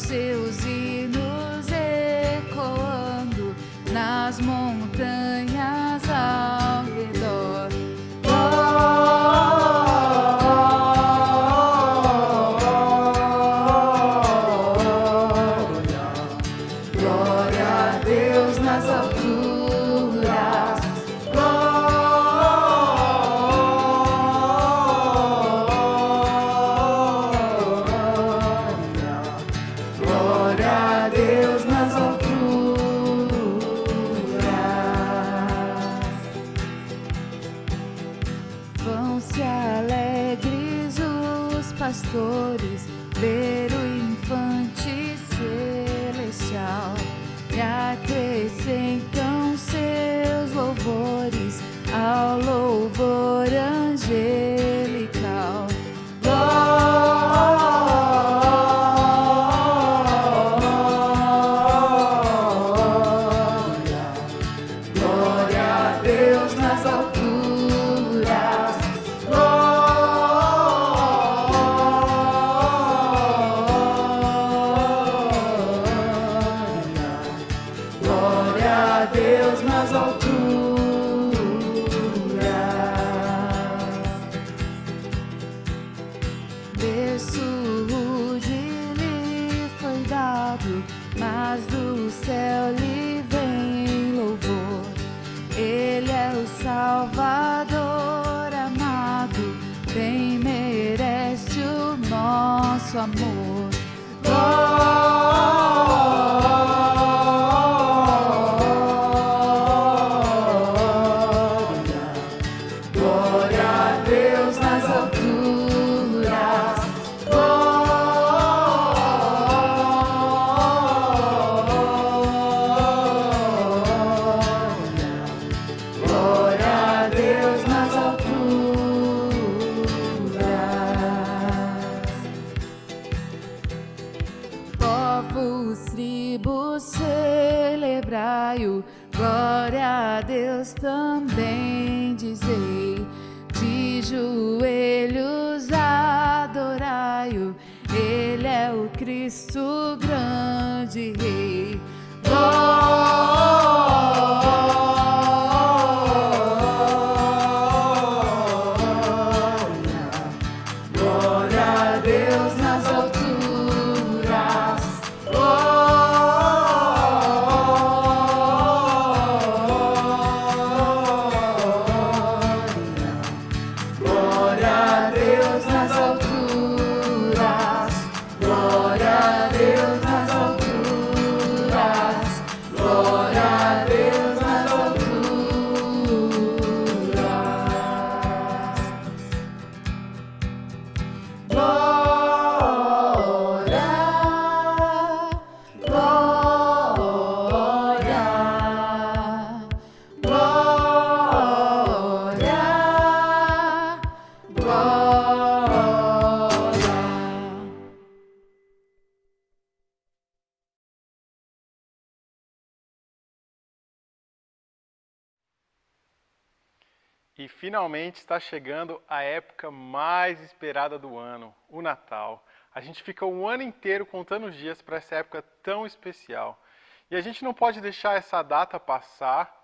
seus hinos ecoando nas montanhas ao redor. Glória a Deus nas alturas. Glória a Deus nas alturas. Vão-se alegres os pastores ver o infante celestial e acrescentam seus louvores ao louvor angelical. Glória a Deus nas alturas. Glória a Deus nas alturas. Berço rude lhe foi dado, mas do céu lhe vem louvor. Ele é o Salvador amado, bem merece o nosso amor. Glória a Deus nas alturas. Glória a Deus nas alturas. Povos, tribos, celebrai-o. Glória a Deus também dizei. De joelhos adorai-o. Ele é o Cristo, grande Rei. Glória a Deus nas alturas. Glória a Deus nas alturas. Glória a Deus nas alturas. Glória a Deus nas alturas. Glória, glória, glória, glória. E finalmente está chegando a época mais esperada do ano, o Natal. A gente fica o ano inteiro contando os dias para essa época tão especial. E a gente não pode deixar essa data passar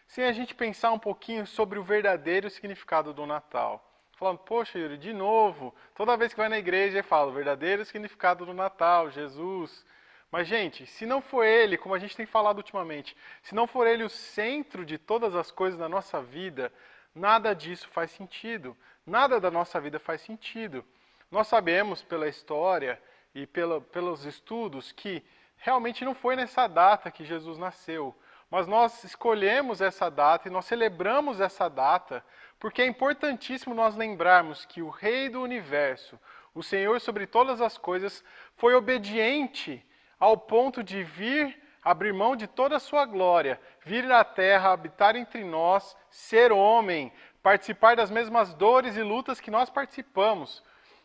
sem a gente pensar um pouquinho sobre o verdadeiro significado do Natal. Falando, poxa, Yuri, de novo, toda vez que vai na igreja eu falo, o verdadeiro significado do Natal, Jesus. Mas, gente, se não for Ele, como a gente tem falado ultimamente, se não for Ele o centro de todas as coisas da nossa vida, nada disso faz sentido. Nada da nossa vida faz sentido. Nós sabemos pela história e pelos estudos que realmente não foi nessa data que Jesus nasceu. Mas nós escolhemos essa data e nós celebramos essa data porque é importantíssimo nós lembrarmos que o Rei do Universo, o Senhor sobre todas as coisas, foi obediente ao ponto de vir abrir mão de toda a sua glória, vir à terra, habitar entre nós, ser homem, participar das mesmas dores e lutas que nós participamos,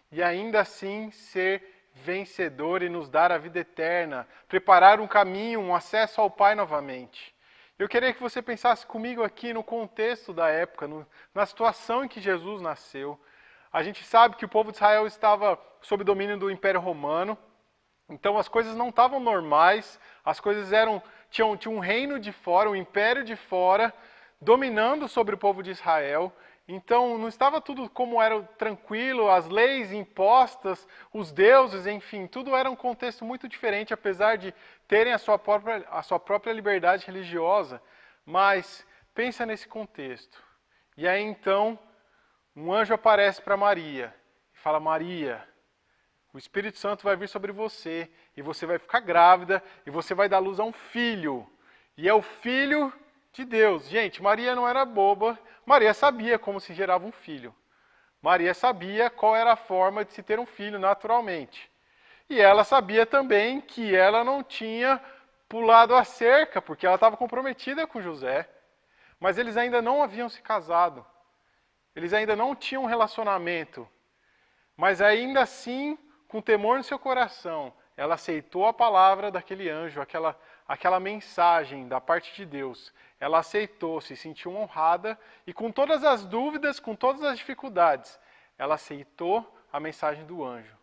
e ainda assim ser vencedor e nos dar a vida eterna, preparar um caminho, um acesso ao Pai novamente. Eu queria que você pensasse comigo aqui no contexto da época, na situação em que Jesus nasceu. A gente sabe que o povo de Israel estava sob domínio do Império Romano, Então as coisas não estavam normais, as coisas tinham um reino de fora, um império de fora, dominando sobre o povo de Israel. Então não estava tudo como era tranquilo, as leis impostas, os deuses, enfim, tudo era um contexto muito diferente, apesar de terem a sua própria liberdade religiosa. Mas pensa nesse contexto. E aí então um anjo aparece para Maria e fala: Maria, o Espírito Santo vai vir sobre você e você vai ficar grávida e você vai dar luz a um filho. E é o filho de Deus. Gente, Maria não era boba. Maria sabia como se gerava um filho. Maria sabia qual era a forma de se ter um filho naturalmente. E ela sabia também que ela não tinha pulado a cerca, porque ela estava comprometida com José. Mas eles ainda não haviam se casado. Eles ainda não tinham um relacionamento. Mas ainda assim, com temor no seu coração, ela aceitou a palavra daquele anjo, aquela mensagem da parte de Deus. Ela aceitou, se sentiu honrada e com todas as dúvidas, com todas as dificuldades, ela aceitou a mensagem do anjo.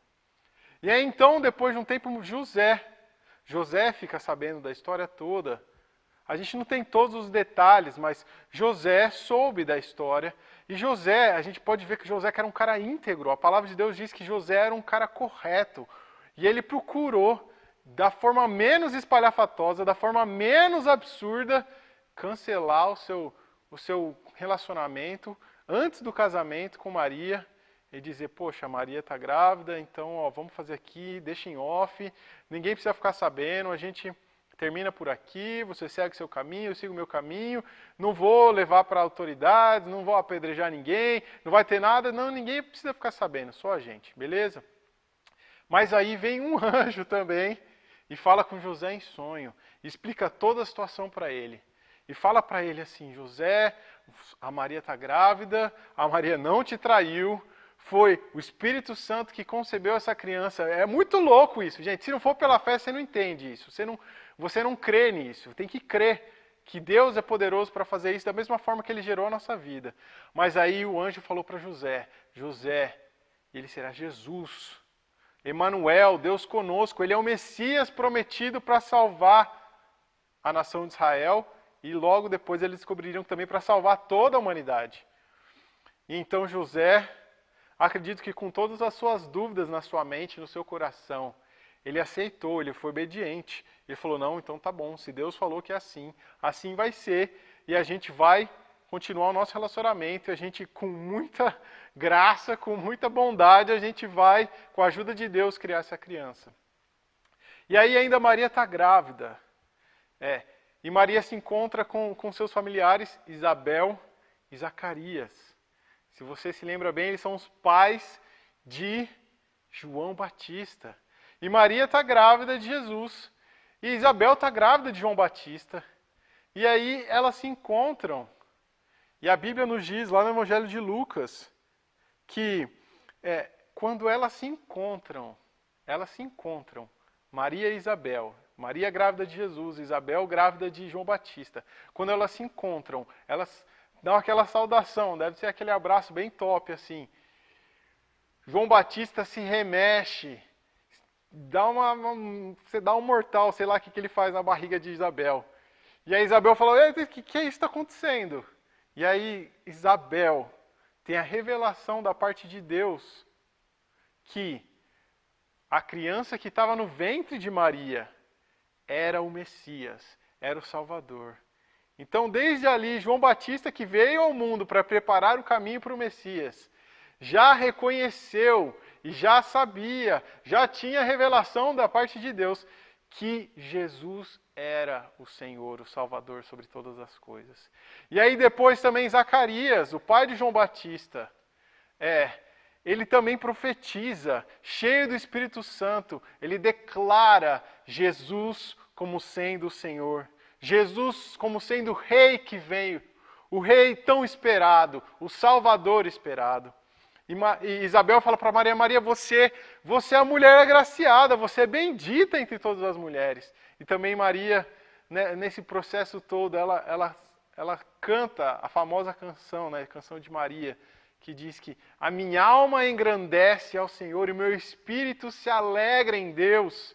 E aí então, depois de um tempo, José fica sabendo da história toda. A gente não tem todos os detalhes, mas José soube da história. E José, a gente pode ver que José era um cara íntegro. A palavra de Deus diz que José era um cara correto. E ele procurou, da forma menos espalhafatosa, da forma menos absurda, cancelar o seu relacionamento antes do casamento com Maria e dizer: poxa, Maria está grávida, então vamos fazer aqui, deixa em off, ninguém precisa ficar sabendo, a gente termina por aqui, você segue seu caminho, eu sigo meu caminho, não vou levar para autoridades, não vou apedrejar ninguém, não vai ter nada, não, ninguém precisa ficar sabendo, só a gente, beleza? Mas aí vem um anjo também e fala com José em sonho, explica toda a situação para ele. E fala para ele assim: José, a Maria está grávida, a Maria não te traiu, foi o Espírito Santo que concebeu essa criança. É muito louco isso, gente. Se não for pela fé, você não entende isso. Você não crê nisso. Tem que crer que Deus é poderoso para fazer isso da mesma forma que Ele gerou a nossa vida. Mas aí o anjo falou para José: José, ele será Jesus. Emanuel, Deus conosco. Ele é o Messias prometido para salvar a nação de Israel. E logo depois eles descobririam também para salvar toda a humanidade. E então José, acredito que com todas as suas dúvidas na sua mente, no seu coração, ele aceitou, ele foi obediente. Ele falou: não, então tá bom, se Deus falou que é assim, assim vai ser. E a gente vai continuar o nosso relacionamento. E a gente, com muita graça, com muita bondade, a gente vai, com a ajuda de Deus, criar essa criança. E aí ainda Maria está grávida. E Maria se encontra com seus familiares, Isabel e Zacarias. Se você se lembra bem, eles são os pais de João Batista. E Maria está grávida de Jesus. E Isabel está grávida de João Batista. E aí elas se encontram. E a Bíblia nos diz, lá no Evangelho de Lucas, que quando elas se encontram, Maria e Isabel, Maria grávida de Jesus, Isabel grávida de João Batista. Quando elas se encontram, elas dão aquela saudação, deve ser aquele abraço bem top assim. João Batista se remexe, você dá um mortal, sei lá o que ele faz na barriga de Isabel. E aí Isabel falou: o que é isso que está acontecendo? E aí Isabel tem a revelação da parte de Deus que a criança que estava no ventre de Maria era o Messias, era o Salvador. Então, desde ali, João Batista, que veio ao mundo para preparar o caminho para o Messias, já reconheceu e já sabia, já tinha revelação da parte de Deus que Jesus era o Senhor, o Salvador sobre todas as coisas. E aí depois também Zacarias, o pai de João Batista, ele também profetiza, cheio do Espírito Santo, ele declara Jesus como sendo o Senhor, Jesus como sendo o Rei que veio, o Rei tão esperado, o Salvador esperado. E Isabel fala para Maria: Maria, você é a mulher agraciada, você é bendita entre todas as mulheres. E também Maria, né, nesse processo todo, ela canta a famosa canção, né, a canção de Maria, que diz que a minha alma engrandece ao Senhor e o meu espírito se alegra em Deus.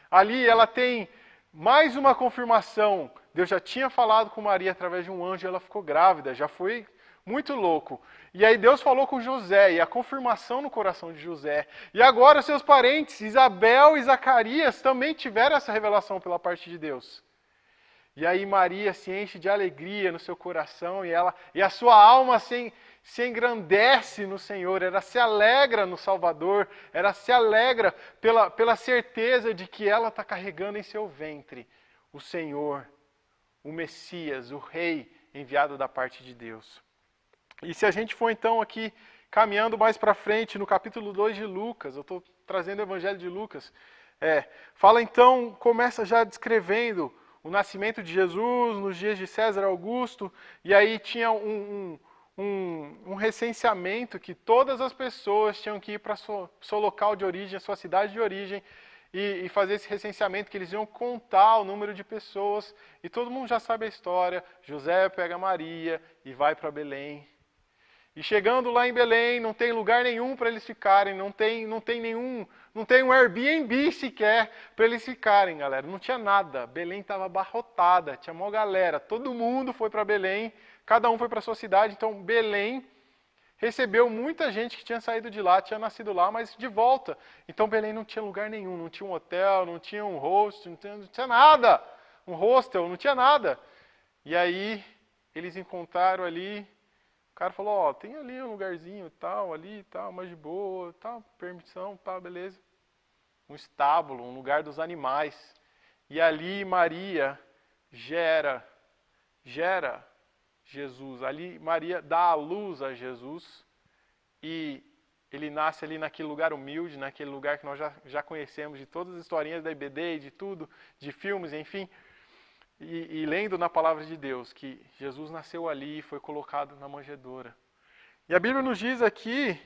Ali ela tem mais uma confirmação. Deus já tinha falado com Maria através de um anjo e ela ficou grávida, já foi muito louco. E aí Deus falou com José, e a confirmação no coração de José. E agora seus parentes, Isabel e Zacarias, também tiveram essa revelação pela parte de Deus. E aí Maria se enche de alegria no seu coração e a sua alma se engrandece no Senhor, ela se alegra no Salvador, ela se alegra pela certeza de que ela está carregando em seu ventre o Senhor, o Messias, o Rei enviado da parte de Deus. E se a gente for então aqui caminhando mais para frente no capítulo 2 de Lucas, eu estou trazendo o Evangelho de Lucas, fala então, começa já descrevendo o nascimento de Jesus nos dias de César Augusto, e aí tinha um recenseamento que todas as pessoas tinham que ir para o seu local de origem, a sua cidade de origem, e fazer esse recenseamento que eles iam contar o número de pessoas, e todo mundo já sabe a história. José pega Maria e vai para Belém. E chegando lá em Belém, não tem lugar nenhum para eles ficarem, não tem um Airbnb sequer para eles ficarem, galera. Não tinha nada. Belém estava abarrotada, tinha uma galera. Todo mundo foi para Belém, cada um foi para sua cidade. Então Belém recebeu muita gente que tinha saído de lá, tinha nascido lá, mas de volta. Então Belém não tinha lugar nenhum, não tinha um hotel, não tinha um hostel, não tinha nada. Um hostel, não tinha nada. E aí eles encontraram ali. O cara falou, tem ali um lugarzinho e tal, ali e tal, mais de boa, tal, permissão, tal, beleza. Um estábulo, um lugar dos animais. E ali Maria gera Jesus. Ali Maria dá a luz a Jesus e ele nasce ali naquele lugar humilde, naquele lugar que nós já conhecemos de todas as historinhas da IBD, de tudo, de filmes, enfim. E lendo na palavra de Deus que Jesus nasceu ali e foi colocado na manjedoura. E a Bíblia nos diz aqui,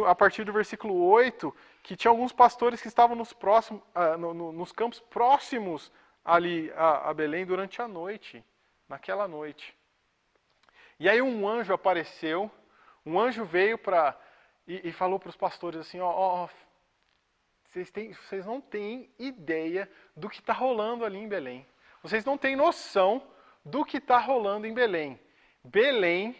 a partir do versículo 8, que tinha alguns pastores que estavam nos campos próximos ali a Belém durante a noite, naquela noite. E aí um anjo apareceu, um anjo veio e falou para os pastores assim, vocês não têm ideia do que está rolando ali em Belém. Vocês não têm noção do que está rolando em Belém. Belém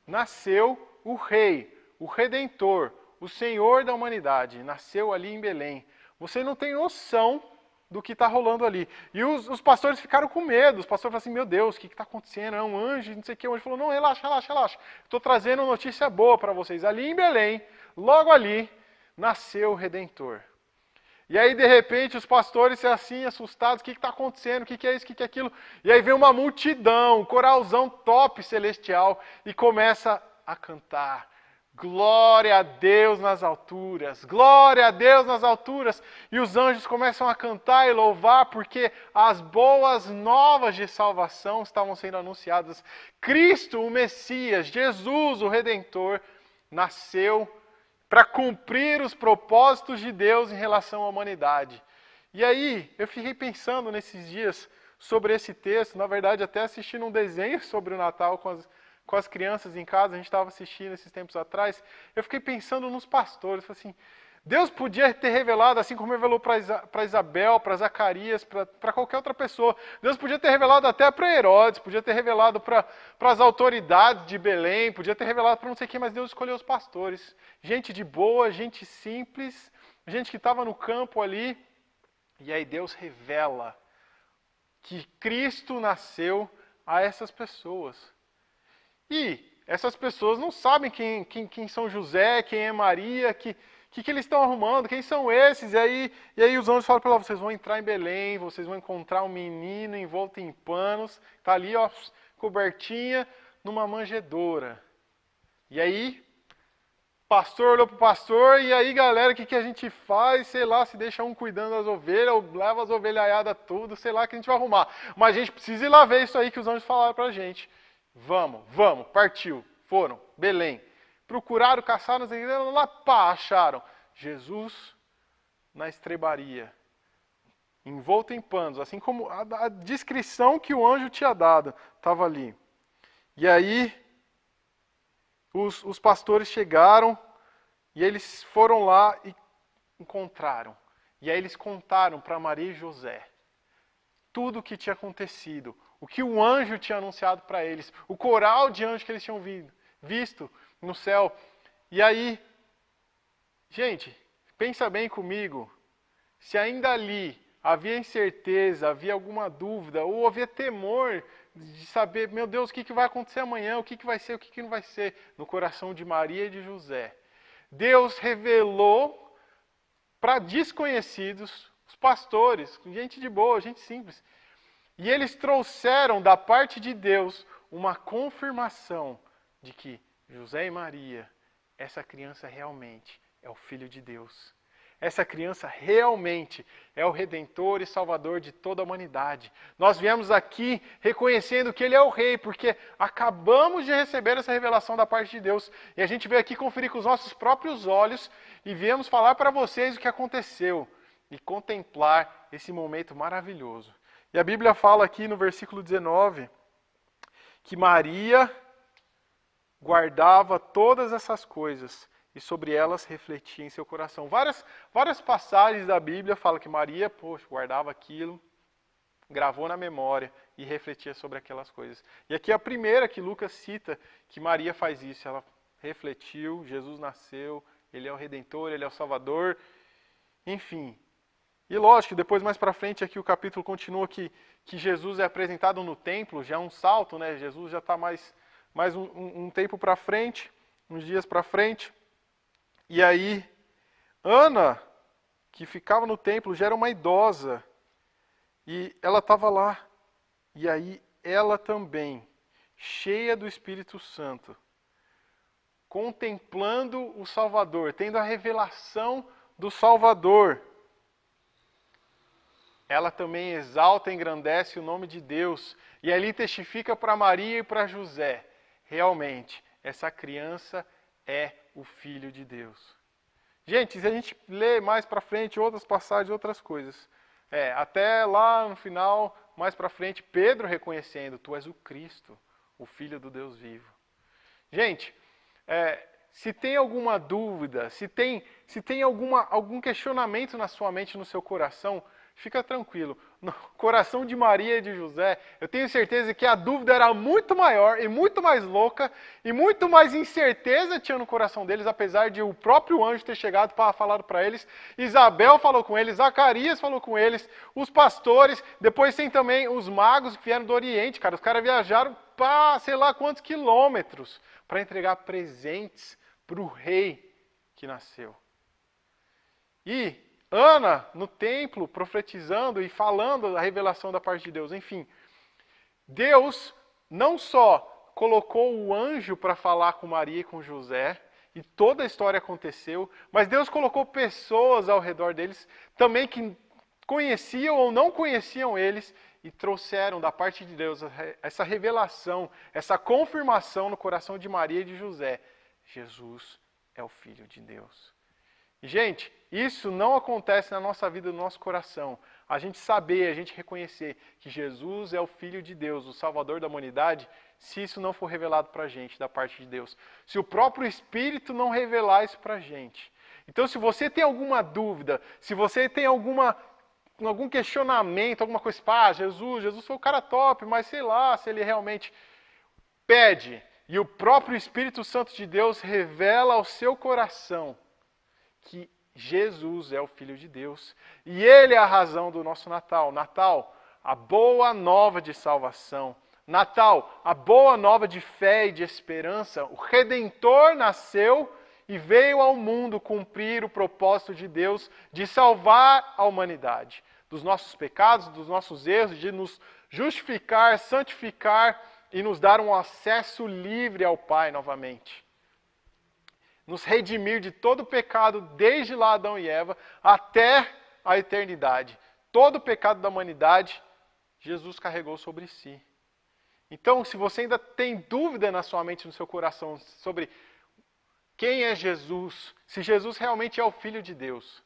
nasceu o Rei, o Redentor, o Senhor da humanidade. Nasceu ali em Belém. Você não tem noção do que está rolando ali. E os pastores ficaram com medo. Os pastores falaram assim, meu Deus, o que está acontecendo? É um anjo, não sei o que. O anjo falou, não, relaxa. Estou trazendo notícia boa para vocês. Ali em Belém, logo ali, nasceu o Redentor. E aí, de repente, os pastores assim, assustados, o que está acontecendo? O que é isso? O que é aquilo? E aí vem uma multidão, um coralzão top celestial, e começa a cantar. Glória a Deus nas alturas, glória a Deus nas alturas. E os anjos começam a cantar e louvar, porque as boas novas de salvação estavam sendo anunciadas. Cristo, o Messias, Jesus, o Redentor, nasceu para cumprir os propósitos de Deus em relação à humanidade. E aí, eu fiquei pensando nesses dias sobre esse texto, na verdade até assistindo um desenho sobre o Natal com as crianças em casa, a gente estava assistindo esses tempos atrás, eu fiquei pensando nos pastores, falei assim, Deus podia ter revelado, assim como revelou para Isabel, para Zacarias, para qualquer outra pessoa. Deus podia ter revelado até para Herodes, podia ter revelado para as autoridades de Belém, podia ter revelado para não sei quem, mas Deus escolheu os pastores. Gente de boa, gente simples, gente que estava no campo ali. E aí Deus revela que Cristo nasceu a essas pessoas. E essas pessoas não sabem quem são José, quem é Maria, que eles estão arrumando, quem são esses? E aí os anjos falam para ela, vocês vão entrar em Belém, vocês vão encontrar um menino envolto em panos, está ali, cobertinha, numa manjedoura. E aí, pastor olhou para o pastor, e aí galera, o que a gente faz? Sei lá, se deixa um cuidando das ovelhas, ou leva as ovelhaiadas tudo, sei lá o que a gente vai arrumar. Mas a gente precisa ir lá ver isso aí que os anjos falaram para a gente. Vamos, partiu, foram, Belém. Procuraram, caçaram, lá, pá, acharam. Jesus na estrebaria, envolto em panos, assim como a descrição que o anjo tinha dado, estava ali. E aí, os pastores chegaram e eles foram lá e encontraram. E aí eles contaram para Maria e José tudo o que tinha acontecido, o que o anjo tinha anunciado para eles, o coral de anjos que eles tinham visto no céu. E aí, gente, pensa bem comigo, se ainda ali havia incerteza, havia alguma dúvida, ou havia temor de saber, meu Deus, o que vai acontecer amanhã, o que vai ser, o que não vai ser, no coração de Maria e de José, Deus revelou para desconhecidos, os pastores, gente de boa, gente simples, e eles trouxeram da parte de Deus uma confirmação de que José e Maria, essa criança realmente é o Filho de Deus. Essa criança realmente é o Redentor e Salvador de toda a humanidade. Nós viemos aqui reconhecendo que Ele é o Rei, porque acabamos de receber essa revelação da parte de Deus. E a gente veio aqui conferir com os nossos próprios olhos e viemos falar para vocês o que aconteceu e contemplar esse momento maravilhoso. E a Bíblia fala aqui no versículo 19 que Maria guardava todas essas coisas e sobre elas refletia em seu coração. Várias passagens da Bíblia falam que Maria, guardava aquilo, gravou na memória e refletia sobre aquelas coisas. E aqui é a primeira que Lucas cita que Maria faz isso. Ela refletiu, Jesus nasceu, Ele é o Redentor, Ele é o Salvador, enfim. E lógico, depois mais para frente aqui o capítulo continua que Jesus é apresentado no templo, já é um salto, né? Jesus já está mais um tempo para frente, uns dias para frente. E aí, Ana, que ficava no templo, já era uma idosa. E ela estava lá. E aí, ela também, cheia do Espírito Santo, contemplando o Salvador, tendo a revelação do Salvador. Ela também exalta e engrandece o nome de Deus. E ali testifica para Maria e para José. Realmente, essa criança é o Filho de Deus. Gente, se a gente lê mais para frente outras passagens, outras coisas, até lá no final, mais para frente, Pedro reconhecendo, tu és o Cristo, o Filho do Deus vivo. Gente, se tem alguma dúvida, se tem algum questionamento na sua mente, no seu coração, fica tranquilo. No coração de Maria e de José, eu tenho certeza que a dúvida era muito maior e muito mais louca e muito mais incerteza tinha no coração deles, apesar de o próprio anjo ter chegado para falar para eles. Isabel falou com eles, Zacarias falou com eles, os pastores, depois tem também os magos que vieram do Oriente, cara. Os caras viajaram para sei lá quantos quilômetros para entregar presentes para o rei que nasceu. E Ana, no templo, profetizando e falando da revelação da parte de Deus. Enfim, Deus não só colocou o anjo para falar com Maria e com José, e toda a história aconteceu, mas Deus colocou pessoas ao redor deles, também que conheciam ou não conheciam eles, e trouxeram da parte de Deus essa revelação, essa confirmação no coração de Maria e de José. Jesus é o Filho de Deus. Gente, isso não acontece na nossa vida, no nosso coração. A gente saber, a gente reconhecer que Jesus é o Filho de Deus, o Salvador da humanidade, se isso não for revelado para a gente, da parte de Deus. Se o próprio Espírito não revelar isso para a gente. Então, se você tem alguma dúvida, se você tem algum questionamento, alguma coisa, Jesus foi o cara top, mas sei lá se ele realmente pede. E o próprio Espírito Santo de Deus revela ao seu coração que Jesus é o Filho de Deus. E Ele é a razão do nosso Natal. Natal, a boa nova de salvação. Natal, a boa nova de fé e de esperança. O Redentor nasceu e veio ao mundo cumprir o propósito de Deus de salvar a humanidade dos nossos pecados, dos nossos erros, de nos justificar, santificar e nos dar um acesso livre ao Pai novamente. Nos redimir de todo o pecado, desde lá Adão e Eva, até a eternidade. Todo o pecado da humanidade, Jesus carregou sobre si. Então, se você ainda tem dúvida na sua mente, no seu coração, sobre quem é Jesus, se Jesus realmente é o Filho de Deus,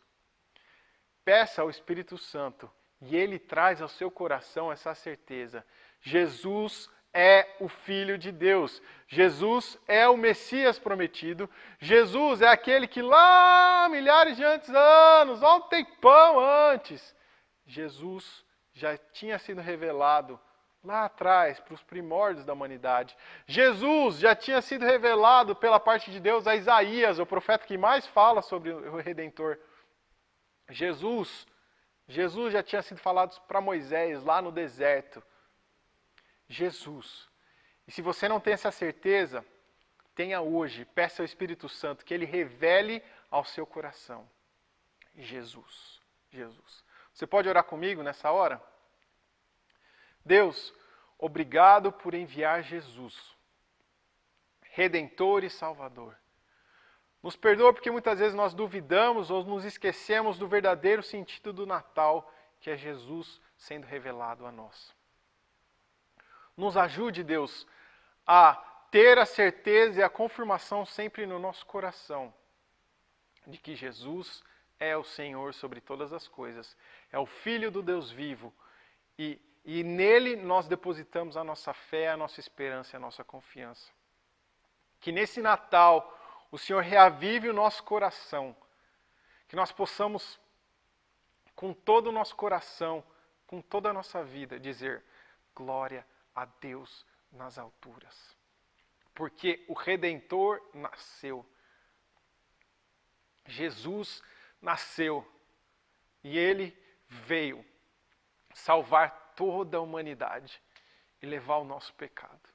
peça ao Espírito Santo, e Ele traz ao seu coração essa certeza. Jesus é o Filho de Deus. Jesus é o Messias prometido. Jesus é aquele que lá, milhares de anos, há um tempão antes, Jesus já tinha sido revelado lá atrás, para os primórdios da humanidade. Jesus já tinha sido revelado pela parte de Deus a Isaías, o profeta que mais fala sobre o Redentor. Jesus já tinha sido falado para Moisés lá no deserto. Jesus. E se você não tem essa certeza, tenha hoje, peça ao Espírito Santo que ele revele ao seu coração. Jesus. Você pode orar comigo nessa hora? Deus, obrigado por enviar Jesus, Redentor e Salvador. Nos perdoa porque muitas vezes nós duvidamos ou nos esquecemos do verdadeiro sentido do Natal, que é Jesus sendo revelado a nós. Nos ajude, Deus, a ter a certeza e a confirmação sempre no nosso coração de que Jesus é o Senhor sobre todas as coisas, é o Filho do Deus vivo e nele nós depositamos a nossa fé, a nossa esperança e a nossa confiança. Que nesse Natal o Senhor reavive o nosso coração, que nós possamos, com todo o nosso coração, com toda a nossa vida, dizer glória a Deus nas alturas. Porque o Redentor nasceu. Jesus nasceu. E ele veio salvar toda a humanidade e levar o nosso pecado.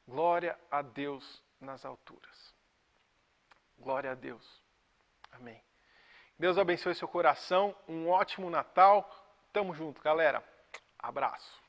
Glória a Deus nas alturas. Glória a Deus. Amém. Deus abençoe seu coração. Um ótimo Natal. Tamo junto, galera. Abraço.